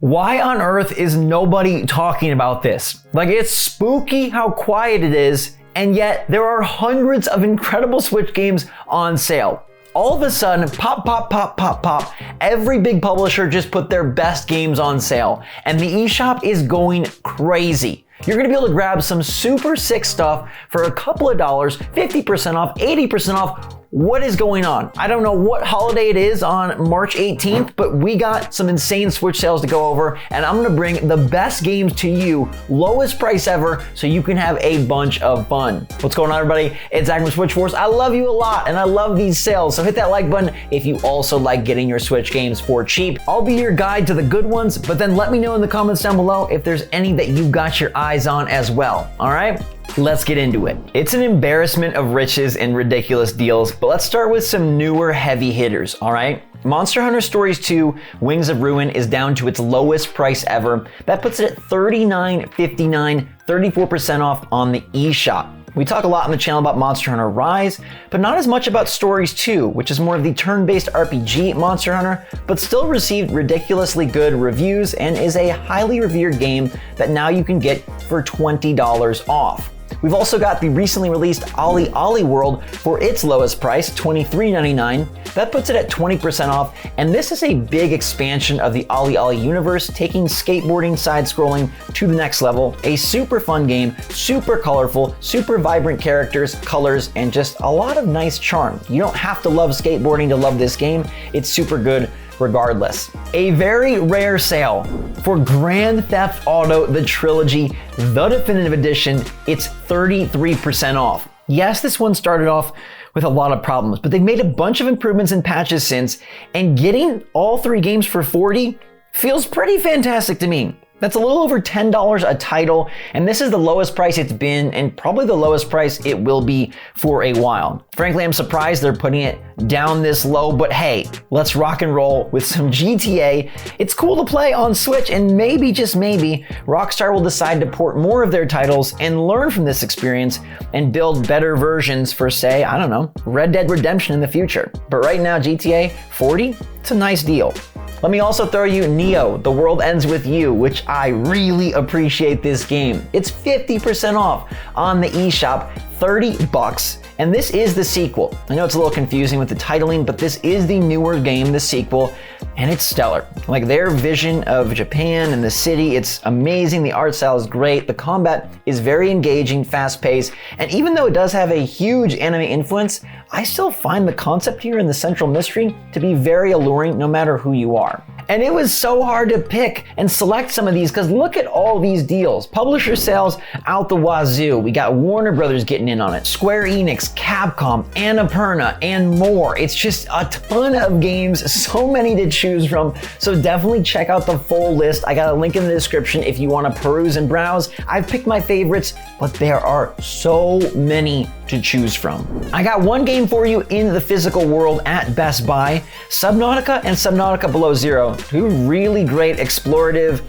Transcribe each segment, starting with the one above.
Why on earth is nobody talking about this? Like, it's spooky how quiet it is, and yet there are hundreds of incredible Switch games on sale. All of a sudden, pop, every big publisher just put their best games on sale, and the eShop is going crazy. You're gonna be able to grab some super sick stuff for a couple of dollars, 50% off, 80% off. What is going on? I don't know what holiday it is on March 18th, but we got some insane Switch sales to go over, and I'm gonna bring the best games to you, lowest price ever, so you can have a bunch of fun. What's going on, everybody? It's Zach from SwitchForce. I love you a lot, and I love these sales, so hit that like button if you also like getting your Switch games for cheap. I'll be your guide to the good ones, but then let me know in the comments down below if there's any that you've got your eyes on as well, all right? Let's get into it. It's an embarrassment of riches and ridiculous deals, but let's start with some newer heavy hitters, all right? Monster Hunter Stories 2 Wings of Ruin is down to its lowest price ever. That puts it at $39.59, 34% off on the eShop. We talk a lot on the channel about Monster Hunter Rise, but not as much about Stories 2, which is more of the turn-based RPG Monster Hunter, but still received ridiculously good reviews and is a highly revered game that now you can get for $20 off. We've also got the recently released Ollie World for its lowest price, $23.99. That puts it at 20% off, and this is a big expansion of the Ollie universe, taking skateboarding side-scrolling to the next level. A super fun game, super colorful, super vibrant characters, colors, and just a lot of nice charm. You don't have to love skateboarding to love this game. It's super good regardless. A very rare sale for Grand Theft Auto The Trilogy, the Definitive Edition. It's 33% off. Yes, this one started off with a lot of problems, but they've made a bunch of improvements and patches since, and getting all three games for $40 feels pretty fantastic to me. That's a little over $10 a title, and this is the lowest price it's been, and probably the lowest price it will be for a while. Frankly, I'm surprised they're putting it down this low, but hey, let's rock and roll with some GTA. It's cool to play on Switch, and maybe, just maybe, Rockstar will decide to port more of their titles and learn from this experience and build better versions for, say, I don't know, Red Dead Redemption in the future. But right now, GTA 40, it's a nice deal. Let me also throw you Neo, The World Ends With You, which I really appreciate this game. It's 50% off on the eShop, $30, and this is the sequel. I know it's a little confusing with the titling, but this is the newer game, the sequel, and it's stellar. Like, their vision of Japan and the city, it's amazing. The art style is great. The combat is very engaging, fast-paced, and even though it does have a huge anime influence, I still find the concept here and the central mystery to be very alluring no matter who you are. And it was so hard to pick and select some of these because look at all these deals. Publisher sales out the wazoo. We got Warner Brothers getting in on it, Square Enix, Capcom, Annapurna, and more. It's just a ton of games, so many to choose from. So definitely check out the full list. I got a link in the description if you want to peruse and browse. I've picked my favorites, but there are so many to choose from. I got one game for you in the physical world at Best Buy, Subnautica and Subnautica Below Zero, two really great explorative,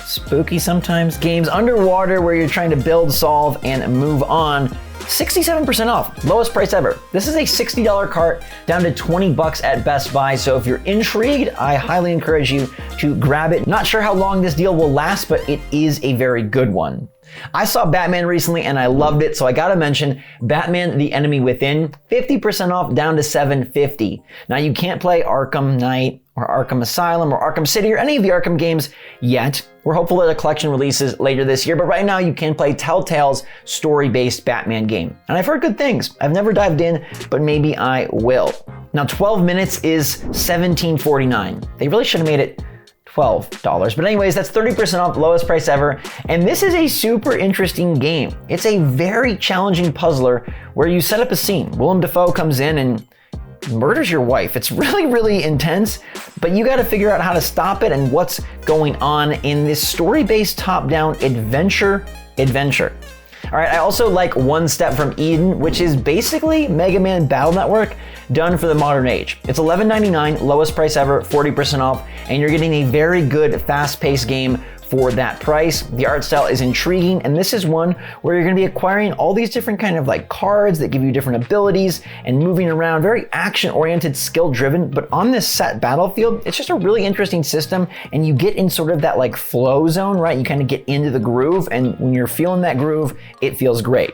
spooky sometimes, games underwater where you're trying to build, solve, and move on. 67% off, lowest price ever. This is a $60 cart down to $20 at Best Buy, so if you're intrigued, I highly encourage you to grab it. Not sure how long this deal will last, but it is a very good one. I saw Batman recently and I loved it, so I gotta mention Batman: The Enemy Within, 50% off down to $7.50. Now, you can't play Arkham Knight or Arkham Asylum or Arkham City or any of the Arkham games yet. We're hopeful that a collection releases later this year, but right now you can play Telltale's story-based Batman game. And I've heard good things. I've never dived in, but maybe I will. Now, 12 minutes is $17.49. They really should have made it $12. But anyways, that's 30% off, lowest price ever. And this is a super interesting game. It's a very challenging puzzler where you set up a scene. Willem Dafoe comes in and murders your wife. It's really, really intense, but you got to figure out how to stop it and what's going on in this story-based top-down adventure. All right, I also like One Step from Eden, which is basically Mega Man Battle Network done for the modern age. It's $11.99, lowest price ever, 40% off, and you're getting a very good fast-paced game for that price. The art style is intriguing, and this is one where you're going to be acquiring all these different kind of like cards that give you different abilities and moving around, very action-oriented, skill-driven, but on this set battlefield, it's just a really interesting system, and you get in sort of that like flow zone, right? You kind of get into the groove, and when you're feeling that groove, it feels great.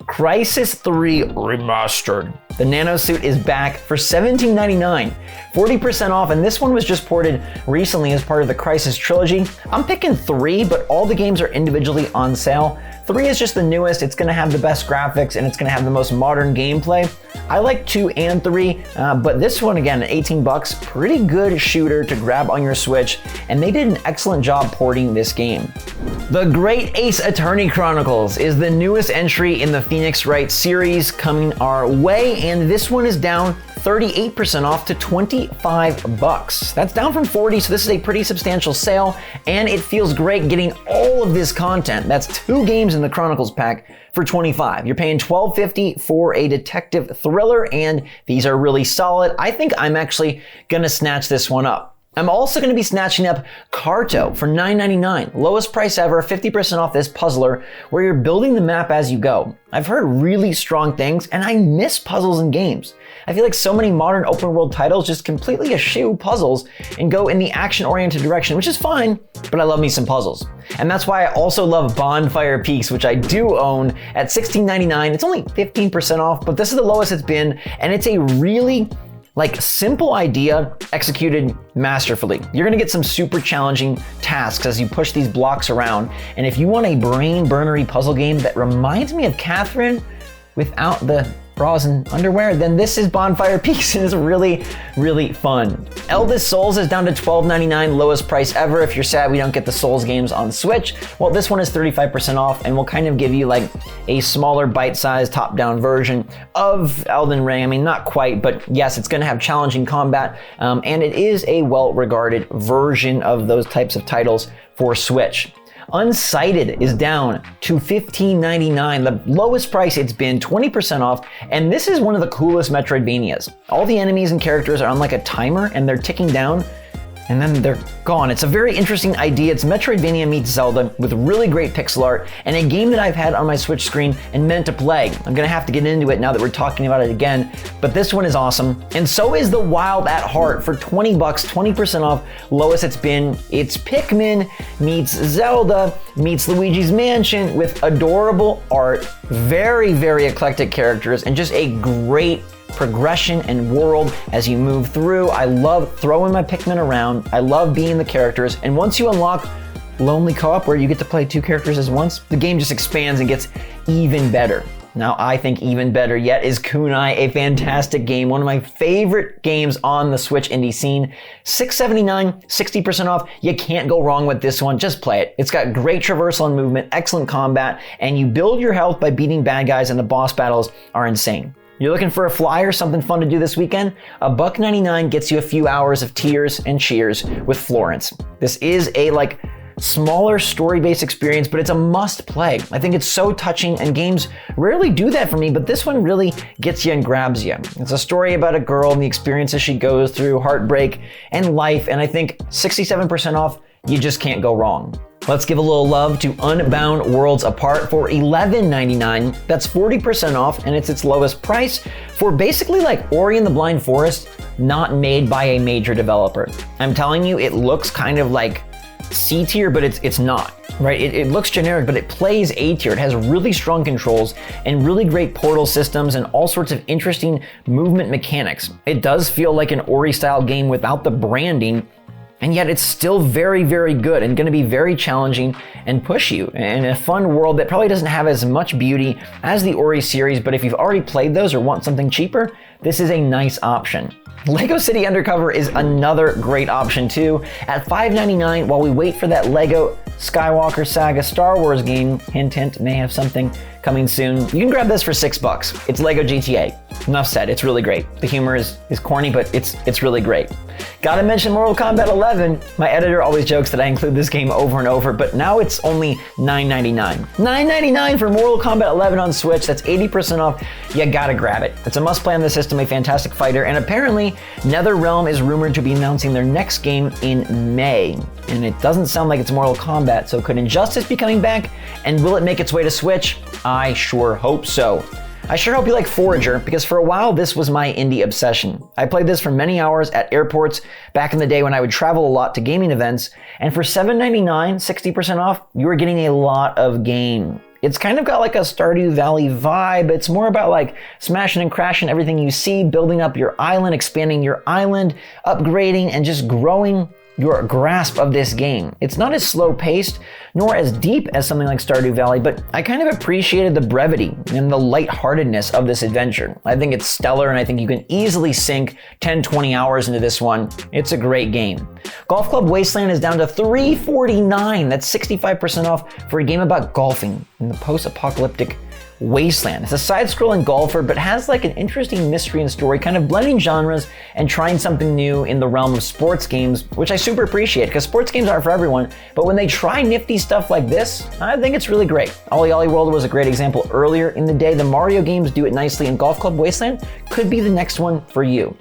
Crysis 3 Remastered. The nano suit is back for $17.99, 40% off, and this one was just ported recently as part of the Crysis trilogy. I'm picking 3, but all the games are individually on sale. 3 is just the newest, it's gonna have the best graphics, and it's gonna have the most modern gameplay. I like 2 and 3, but this one, again, at 18 bucks, pretty good shooter to grab on your Switch, and they did an excellent job porting this game. The Great Ace Attorney Chronicles is the newest entry in the Phoenix Wright series coming our way, and this one is down 38% off to 25 bucks. That's down from 40, so this is a pretty substantial sale, and it feels great getting all of this content. That's 2 games in the Chronicles pack for 25. You're paying $12.50 for a detective thriller, and these are really solid. I think I'm actually gonna snatch this one up. I'm also going to be snatching up Carto for $9.99, lowest price ever, 50% off this puzzler where you're building the map as you go. I've heard really strong things, and I miss puzzles in games. I feel like so many modern open world titles just completely eschew puzzles and go in the action-oriented direction, which is fine, but I love me some puzzles. And that's why I also love Bonfire Peaks, which I do own at $16.99. It's only 15% off, but this is the lowest it's been, and it's a really simple idea executed masterfully. You're gonna get some super challenging tasks as you push these blocks around. And if you want a brain burnery puzzle game that reminds me of Catherine without the bras and underwear, then this is Bonfire Peaks and it's really, really fun. Elvis Souls is down to $12.99, lowest price ever. If you're sad we don't get the Souls games on Switch, well, this one is 35% off and will kind of give you like a smaller bite-sized top-down version of Elden Ring. I mean, not quite, but yes, it's gonna have challenging combat, and it is a well-regarded version of those types of titles for Switch. Unsighted is down to $15.99, the lowest price it's been, 20% off, and this is one of the coolest Metroidvanias. All the enemies and characters are on like a timer and they're ticking down and then they're gone. It's a very interesting idea. It's Metroidvania meets Zelda with really great pixel art and a game that I've had on my Switch screen and meant to play. I'm gonna have to get into it now that we're talking about it again, but this one is awesome. And so is The Wild at Heart for 20 bucks, 20% off, lowest it's been. It's Pikmin meets Zelda meets Luigi's Mansion with adorable art, very, very eclectic characters, and just a great progression and world as you move through. I love throwing my Pikmin around. I love being the characters. And once you unlock Lonely Co-op, where you get to play 2 characters as once, the game just expands and gets even better. Now, I think even better yet is Kunai, a fantastic game, one of my favorite games on the Switch indie scene. $6.79, 60% off. You can't go wrong with this one. Just play it. It's got great traversal and movement, excellent combat, and you build your health by beating bad guys, and the boss battles are insane. You're looking for a flyer, something fun to do this weekend? $1.99 gets you a few hours of tears and cheers with Florence. This is a smaller story-based experience, but it's a must play. I think it's so touching, and games rarely do that for me, but this one really gets you and grabs you. It's a story about a girl and the experiences she goes through, heartbreak and life, and I think 67% off, you just can't go wrong. Let's give a little love to Unbound Worlds Apart for $11.99. That's 40% off, and it's its lowest price for basically like Ori and the Blind Forest, not made by a major developer. I'm telling you, it looks kind of like C tier, but it's not, right? It looks generic, but it plays A tier. It has really strong controls and really great portal systems and all sorts of interesting movement mechanics. It does feel like an Ori style game without the branding, and yet it's still very, very good and gonna be very challenging and push you in a fun world that probably doesn't have as much beauty as the Ori series, but if you've already played those or want something cheaper, this is a nice option. Lego City Undercover is another great option too. At $5.99, while we wait for that Lego Skywalker Saga Star Wars game, hint hint, may have something coming soon, you can grab this for $6. It's Lego GTA. enough said. It's really great. The humor is corny, but it's really great. Gotta mention Mortal Kombat 11. My editor always jokes that I include this game over and over, but now it's only $9.99. $9.99 for Mortal Kombat 11 on Switch. That's 80% off. You gotta grab it. It's a must play on the system, a fantastic fighter, and apparently NetherRealm is rumored to be announcing their next game in May. And it doesn't sound like it's Mortal Kombat, so could Injustice be coming back? And will it make its way to Switch? I sure hope so. I sure hope you like Forager, because for a while this was my indie obsession. I played this for many hours at airports back in the day when I would travel a lot to gaming events, and for $7.99, 60% off, you were getting a lot of game. It's kind of got like a Stardew Valley vibe. It's more about like smashing and crashing everything you see, building up your island, expanding your island, upgrading, and just growing your grasp of this game. It's not as slow paced, nor as deep as something like Stardew Valley, but I kind of appreciated the brevity and the lightheartedness of this adventure. I think it's stellar, and I think you can easily sink 10, 20 hours into this one. It's a great game. Golf Club Wasteland is down to $3.49. That's 65% off for a game about golfing in the post-apocalyptic Wasteland. It's a side-scrolling golfer, but has like an interesting mystery and story, kind of blending genres and trying something new in the realm of sports games, which I super appreciate, because sports games aren't for everyone, but when they try nifty stuff like this, I think it's really great. Ollie Ollie World was a great example earlier in the day. The Mario games do it nicely, and Golf Club Wasteland could be the next one for you.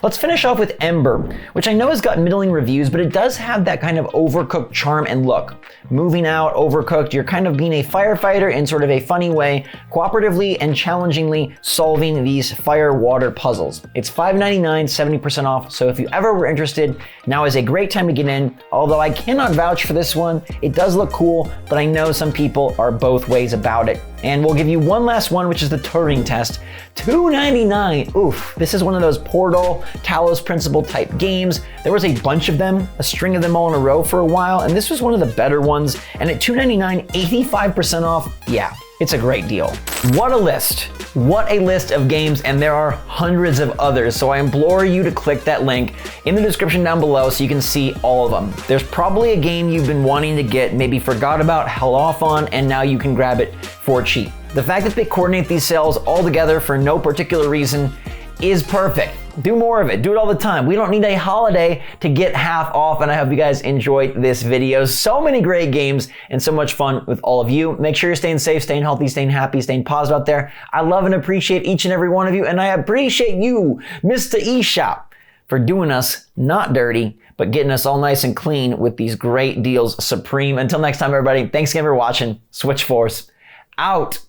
Let's finish off with Ember, which I know has got middling reviews, but it does have that kind of overcooked charm and look. Moving out, overcooked, you're kind of being a firefighter in sort of a funny way, cooperatively and challengingly solving these fire water puzzles. It's $5.99, 70% off, so if you ever were interested, now is a great time to get in, although I cannot vouch for this one. It does look cool, but I know some people are both ways about it. And we'll give you one last one, which is the Turing test. $2.99. Oof, this is one of those Portal, Talos Principle type games. There was a bunch of them, a string of them all in a row for a while, and this was one of the better ones. And at $2.99, 85% off, yeah, it's a great deal. What a list. What a list of games, and there are hundreds of others, so I implore you to click that link in the description down below so you can see all of them. There's probably a game you've been wanting to get, maybe forgot about, held off on, and now you can grab it for cheap. The fact that they coordinate these sales all together for no particular reason is perfect. Do more of it. Do it all the time. We don't need a holiday to get half off, and I hope you guys enjoyed this video. So many great games and so much fun with all of you. Make sure you're staying safe, staying healthy, staying happy, staying positive out there. I love and appreciate each and every one of you, and I appreciate you, Mr. eShop, for doing us not dirty, but getting us all nice and clean with these great deals supreme. Until next time, everybody, thanks again for watching. SwitchForce out.